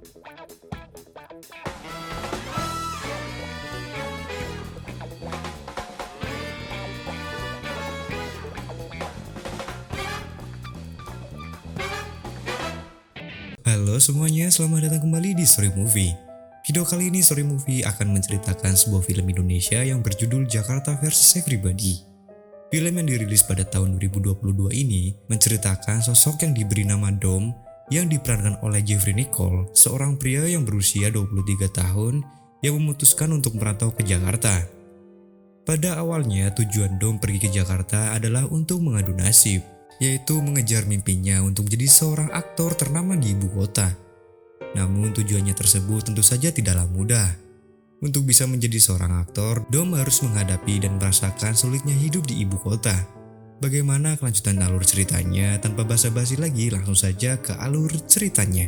Halo semuanya, selamat datang kembali di Story Movie. Video kali ini Story Movie akan menceritakan sebuah film Indonesia yang berjudul Jakarta vs Everybody. Film yang dirilis pada tahun 2022 ini menceritakan sosok yang diberi nama Dom yang diperankan oleh Jeffrey Nicole, seorang pria yang berusia 23 tahun yang memutuskan untuk merantau ke Jakarta. Pada awalnya tujuan Dom pergi ke Jakarta adalah untuk mengadu nasib, yaitu mengejar mimpinya untuk menjadi seorang aktor ternama di ibu kota. Namun tujuannya tersebut tentu saja tidaklah mudah. Untuk bisa menjadi seorang aktor, Dom harus menghadapi dan merasakan sulitnya hidup di ibu kota. Bagaimana kelanjutan alur ceritanya? Tanpa basa-basi lagi, langsung saja ke alur ceritanya.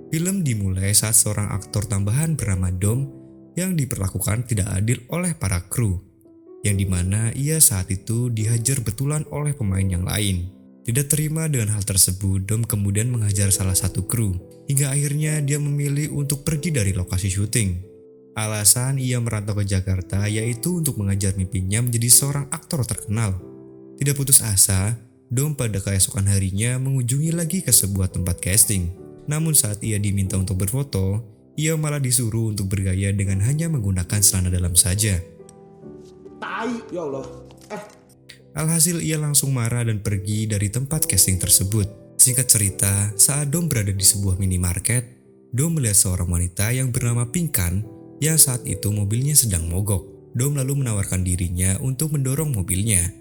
Film dimulai saat seorang aktor tambahan bernama Dom yang diperlakukan tidak adil oleh para kru, yang dimana ia saat itu dihajar betulan oleh pemain yang lain. Tidak terima dengan hal tersebut, Dom kemudian menghajar salah satu kru, hingga akhirnya dia memilih untuk pergi dari lokasi syuting. Alasan ia merantau ke Jakarta yaitu untuk mengejar mimpinya menjadi seorang aktor terkenal. Tidak putus asa, Dom pada keesokan harinya mengunjungi lagi ke sebuah tempat casting. Namun saat ia diminta untuk berfoto, ia malah disuruh untuk bergaya dengan hanya menggunakan celana dalam saja. Tai, ya Allah. Alhasil ia langsung marah dan pergi dari tempat casting tersebut. Singkat cerita, saat Dom berada di sebuah minimarket, Dom melihat seorang wanita yang bernama Pinkan yang saat itu mobilnya sedang mogok. Dom lalu menawarkan dirinya untuk mendorong mobilnya.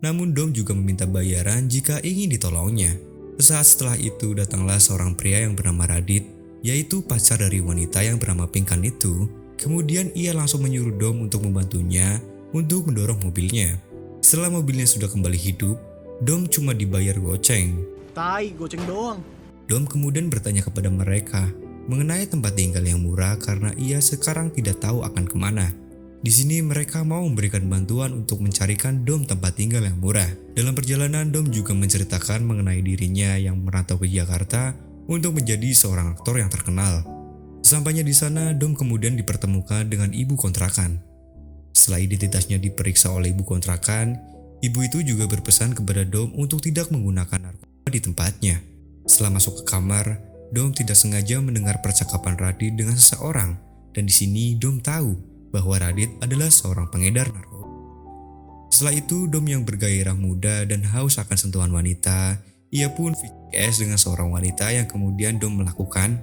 Namun Dom juga meminta bayaran jika ingin ditolongnya. Sesaat setelah itu datanglah seorang pria yang bernama Radit, yaitu pacar dari wanita yang bernama Pinkan itu. Kemudian ia langsung menyuruh Dom untuk membantunya untuk mendorong mobilnya. Setelah mobilnya sudah kembali hidup, Dom cuma dibayar goceng. Tai, goceng doang. Dom kemudian bertanya kepada mereka mengenai tempat tinggal yang murah karena ia sekarang tidak tahu akan kemana. Di sini mereka mau memberikan bantuan untuk mencarikan Dom tempat tinggal yang murah. Dalam perjalanan, Dom juga menceritakan mengenai dirinya yang merantau ke Jakarta untuk menjadi seorang aktor yang terkenal. Sesampainya di sana, Dom kemudian dipertemukan dengan ibu kontrakan. Setelah identitasnya diperiksa oleh ibu kontrakan, ibu itu juga berpesan kepada Dom untuk tidak menggunakan narkoba di tempatnya. Setelah masuk ke kamar, Dom tidak sengaja mendengar percakapan Radit dengan seseorang, dan di sini Dom tahu bahwa Radit adalah seorang pengedar narkoba. Setelah itu, Dom yang bergairah muda dan haus akan sentuhan wanita, ia pun VCS dengan seorang wanita yang kemudian Dom melakukan.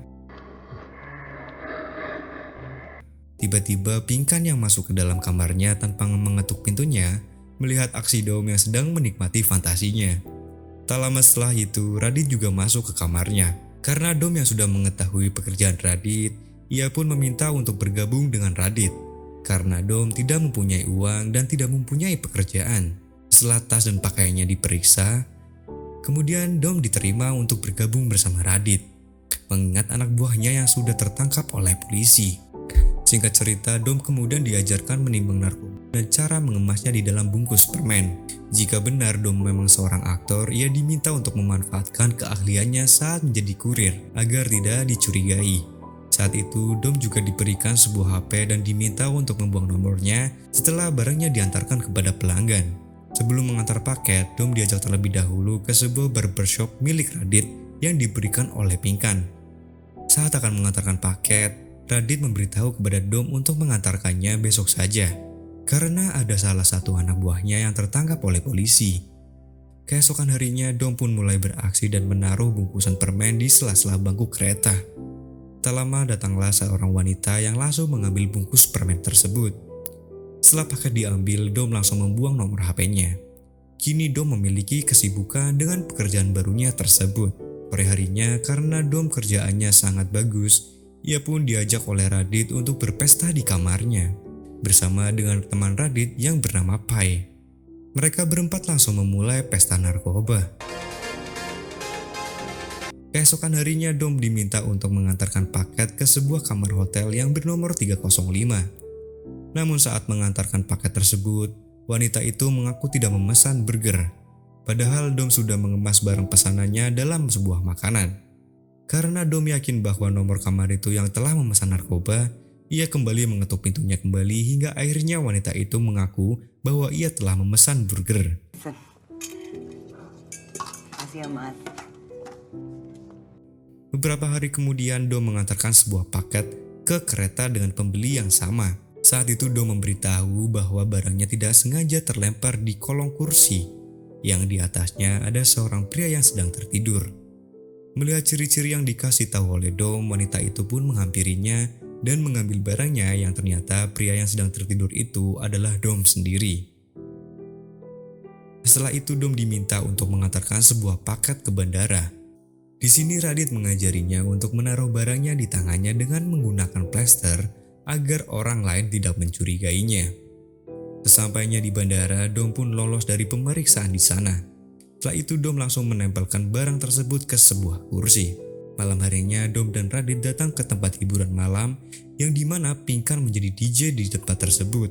Tiba-tiba Pinkan yang masuk ke dalam kamarnya tanpa mengetuk pintunya, melihat aksi Dom yang sedang menikmati fantasinya. Tak lama setelah itu, Radit juga masuk ke kamarnya. Karena Dom yang sudah mengetahui pekerjaan Radit, ia pun meminta untuk bergabung dengan Radit. Karena Dom tidak mempunyai uang dan tidak mempunyai pekerjaan. Setelah tas dan pakaiannya diperiksa, kemudian Dom diterima untuk bergabung bersama Radit, mengingat anak buahnya yang sudah tertangkap oleh polisi. Singkat cerita, Dom kemudian diajarkan menimbang narkoba dan cara mengemasnya di dalam bungkus permen. Jika benar Dom memang seorang aktor, ia diminta untuk memanfaatkan keahliannya saat menjadi kurir agar tidak dicurigai. Saat itu, Dom juga diberikan sebuah HP dan diminta untuk membuang nomornya setelah barangnya diantarkan kepada pelanggan. Sebelum mengantar paket, Dom diajak terlebih dahulu ke sebuah barbershop milik Radit yang diberikan oleh Pinkan. Saat akan mengantarkan paket, Radit memberitahu kepada Dom untuk mengantarkannya besok saja, karena ada salah satu anak buahnya yang tertangkap oleh polisi. Keesokan harinya, Dom pun mulai beraksi dan menaruh bungkusan permen di sela-sela bangku kereta. Tak lama datanglah seorang wanita yang langsung mengambil bungkus permen tersebut. Setelah paket diambil, Dom langsung membuang nomor HP-nya. Kini Dom memiliki kesibukan dengan pekerjaan barunya tersebut. Sore harinya, karena Dom kerjaannya sangat bagus, ia pun diajak oleh Radit untuk berpesta di kamarnya, bersama dengan teman Radit yang bernama Pai. Mereka berempat langsung memulai pesta narkoba. Keesokan harinya Dom diminta untuk mengantarkan paket ke sebuah kamar hotel yang bernomor 305. Namun saat mengantarkan paket tersebut, wanita itu mengaku tidak memesan burger. Padahal Dom sudah mengemas barang pesanannya dalam sebuah makanan. Karena Dom yakin bahwa nomor kamar itu yang telah memesan narkoba, ia kembali mengetuk pintunya kembali hingga akhirnya wanita itu mengaku bahwa ia telah memesan burger. Makasih ya, Mas. Beberapa hari kemudian Dom mengantarkan sebuah paket ke kereta dengan pembeli yang sama. Saat itu Dom memberitahu bahwa barangnya tidak sengaja terlempar di kolong kursi, yang di atasnya ada seorang pria yang sedang tertidur. Melihat ciri-ciri yang dikasih tahu oleh Dom, wanita itu pun menghampirinya dan mengambil barangnya yang ternyata pria yang sedang tertidur itu adalah Dom sendiri. Setelah itu Dom diminta untuk mengantarkan sebuah paket ke bandara. Di sini Radit mengajarinya untuk menaruh barangnya di tangannya dengan menggunakan plester agar orang lain tidak mencurigainya. Sesampainya di bandara, Dom pun lolos dari pemeriksaan di sana. Setelah itu Dom langsung menempelkan barang tersebut ke sebuah kursi. Malam harinya Dom dan Radit datang ke tempat hiburan malam yang dimana Pinkan menjadi DJ di tempat tersebut.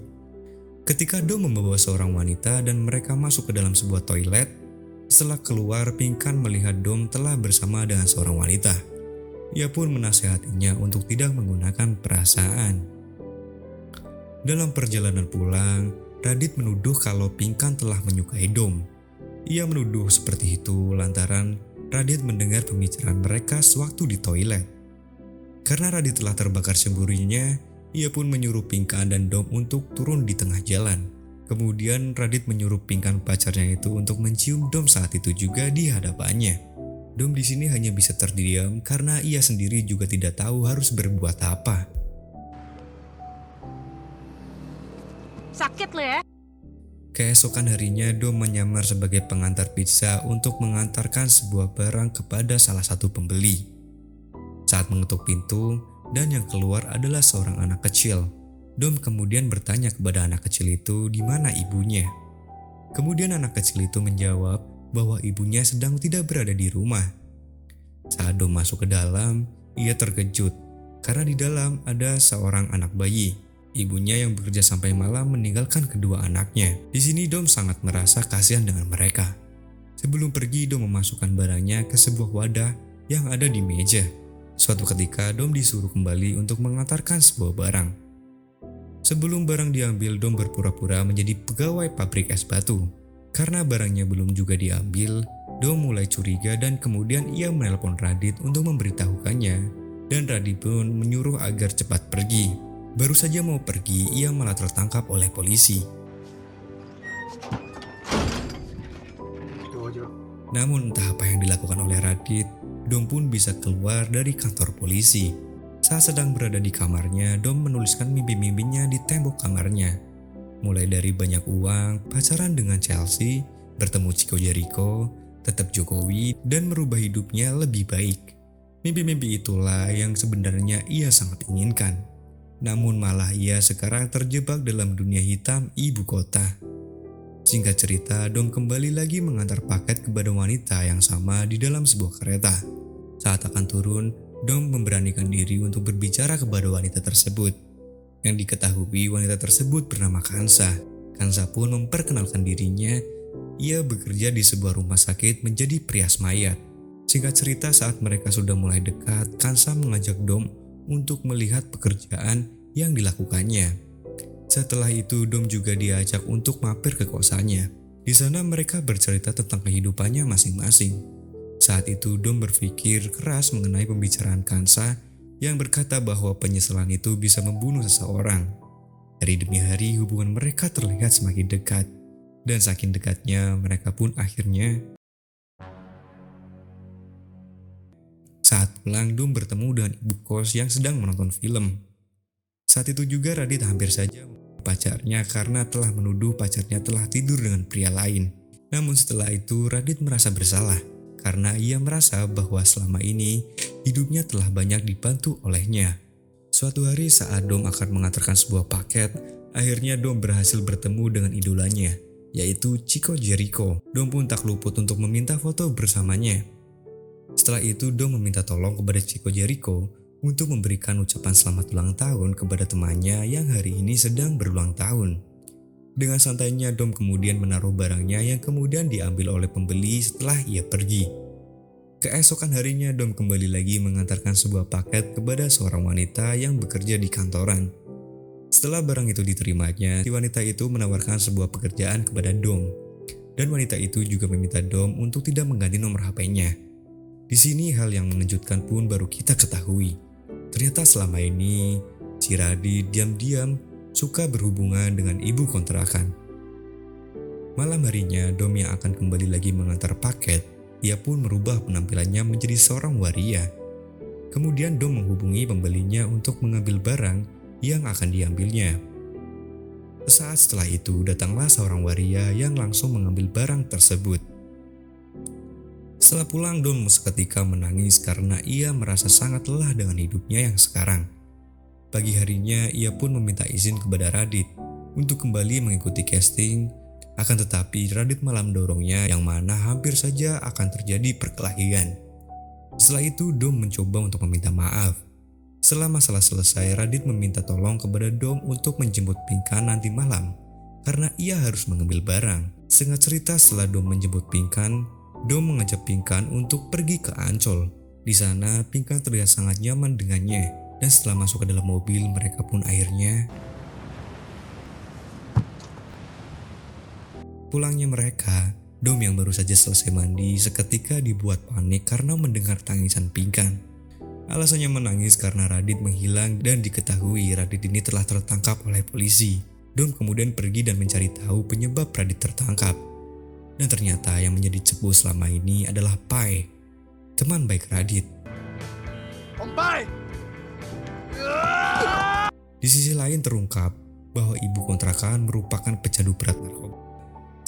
Ketika Dom membawa seorang wanita dan mereka masuk ke dalam sebuah toilet, setelah keluar Pinkan melihat Dom telah bersama dengan seorang wanita. Ia pun menasihatinya untuk tidak menggunakan perasaan. Dalam perjalanan pulang, Radit menuduh kalau Pinkan telah menyukai Dom. Ia menuduh seperti itu lantaran Radit mendengar pembicaraan mereka sewaktu di toilet. Karena Radit telah terbakar cemburinya, ia pun menyuruh Pinkan dan Dom untuk turun di tengah jalan. Kemudian Radit menyuruh Pinkan pacarnya itu untuk mencium Dom saat itu juga di hadapannya. Dom di sini hanya bisa terdiam karena ia sendiri juga tidak tahu harus berbuat apa. Sakit lo ya? Keesokan harinya Dom menyamar sebagai pengantar pizza untuk mengantarkan sebuah barang kepada salah satu pembeli. Saat mengetuk pintu dan yang keluar adalah seorang anak kecil, Dom kemudian bertanya kepada anak kecil itu di mana ibunya. Kemudian anak kecil itu menjawab bahwa ibunya sedang tidak berada di rumah. Saat Dom masuk ke dalam, ia terkejut karena di dalam ada seorang anak bayi. Ibunya yang bekerja sampai malam meninggalkan kedua anaknya. Di sini Dom sangat merasa kasihan dengan mereka. Sebelum pergi, Dom memasukkan barangnya ke sebuah wadah yang ada di meja. Suatu ketika Dom disuruh kembali untuk mengantarkan sebuah barang. Sebelum barang diambil, Dom berpura-pura menjadi pegawai pabrik es batu. Karena barangnya belum juga diambil, Dom mulai curiga dan kemudian ia menelpon Radit untuk memberitahukannya. Dan Radit pun menyuruh agar cepat pergi. Baru saja mau pergi, ia malah tertangkap oleh polisi. Namun entah apa yang dilakukan oleh Radit, Dom pun bisa keluar dari kantor polisi. Saat sedang berada di kamarnya, Dom menuliskan mimpi-mimpinya di tembok kamarnya. Mulai dari banyak uang, pacaran dengan Chelsea, bertemu Chico Jericho, tetap Jokowi, dan merubah hidupnya lebih baik. Mimpi-mimpi itulah yang sebenarnya ia sangat inginkan. Namun malah ia sekarang terjebak dalam dunia hitam ibu kota. Singkat cerita, Dom kembali lagi mengantar paket kepada wanita yang sama di dalam sebuah kereta. Saat akan turun, Dom memberanikan diri untuk berbicara kepada wanita tersebut. Yang diketahui wanita tersebut bernama Kansa. Kansa pun memperkenalkan dirinya. Ia bekerja di sebuah rumah sakit menjadi perias mayat. Singkat cerita, saat mereka sudah mulai dekat, Kansa mengajak Dom untuk melihat pekerjaan yang dilakukannya. Setelah itu Dom juga diajak untuk mampir ke kosannya. Di sana mereka bercerita tentang kehidupannya masing-masing. Saat itu Dom berpikir keras mengenai pembicaraan Kansa yang berkata bahwa penyesalan itu bisa membunuh seseorang. Hari demi hari hubungan mereka terlihat semakin dekat. Dan saking dekatnya mereka pun akhirnya. Saat pulang, Dom bertemu dengan ibu kos yang sedang menonton film. Saat itu juga Radit hampir saja pacarnya karena telah menuduh pacarnya telah tidur dengan pria lain. Namun setelah itu Radit merasa bersalah karena ia merasa bahwa selama ini hidupnya telah banyak dibantu olehnya. Suatu hari saat Dom akan mengantarkan sebuah paket, akhirnya Dom berhasil bertemu dengan idolanya. yaitu Chico Jericho. Dom pun tak luput untuk meminta foto bersamanya. Setelah itu Dom meminta tolong kepada Chico Jericho untuk memberikan ucapan selamat ulang tahun kepada temannya yang hari ini sedang berulang tahun. Dengan santainya Dom kemudian menaruh barangnya yang kemudian diambil oleh pembeli setelah ia pergi. Keesokan harinya Dom kembali lagi mengantarkan sebuah paket kepada seorang wanita yang bekerja di kantoran. Setelah barang itu diterimanya, si wanita itu menawarkan sebuah pekerjaan kepada Dom. Dan wanita itu juga meminta Dom untuk tidak mengganti nomor HP-nya. Di sini hal yang mengejutkan pun baru kita ketahui. Ternyata selama ini, si Radit diam-diam suka berhubungan dengan ibu kontrakan. Malam harinya, Dom yang akan kembali lagi mengantar paket, ia pun merubah penampilannya menjadi seorang waria. Kemudian Dom menghubungi pembelinya untuk mengambil barang yang akan diambilnya. Sesaat setelah itu, datanglah seorang waria yang langsung mengambil barang tersebut. Setelah pulang, Dom seketika menangis karena ia merasa sangat lelah dengan hidupnya yang sekarang. Pagi harinya, ia pun meminta izin kepada Radit untuk kembali mengikuti casting, akan tetapi Radit malah mendorongnya yang mana hampir saja akan terjadi perkelahian. Setelah itu, Dom mencoba untuk meminta maaf. Setelah masalah selesai, Radit meminta tolong kepada Dom untuk menjemput Pinkan nanti malam karena ia harus mengambil barang. Singkat cerita, setelah Dom menjemput Pinkan, Dom mengajak Pinkan untuk pergi ke Ancol. Di sana, Pinkan terlihat sangat nyaman dengannya, dan setelah masuk ke dalam mobil, mereka pun akhirnya pulangnya mereka. Dom yang baru saja selesai mandi seketika dibuat panik karena mendengar tangisan Pinkan. Alasannya menangis karena Radit menghilang dan diketahui Radit ini telah tertangkap oleh polisi. Dom kemudian pergi dan mencari tahu penyebab Radit tertangkap. Dan ternyata yang menjadi cepu selama ini adalah Pai, teman baik Radit. Om Pai! Di sisi lain terungkap bahwa ibu kontrakan merupakan pecandu berat narkoba.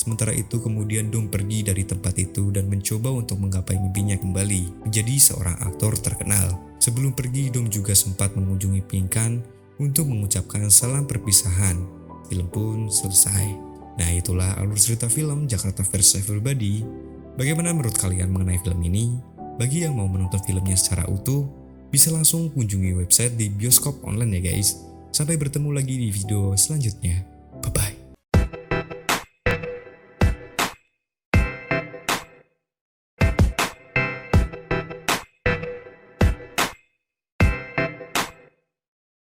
Sementara itu kemudian Dom pergi dari tempat itu dan mencoba untuk menggapai mimpinya kembali menjadi seorang aktor terkenal. Sebelum pergi, Dom juga sempat mengunjungi Pinkan untuk mengucapkan salam perpisahan. Film pun selesai. Nah, itulah alur cerita film Jakarta versus Everybody. Bagaimana menurut kalian mengenai film ini? Bagi yang mau menonton filmnya secara utuh, bisa langsung kunjungi website di bioskop online ya guys. Sampai bertemu lagi di video selanjutnya. Bye-bye.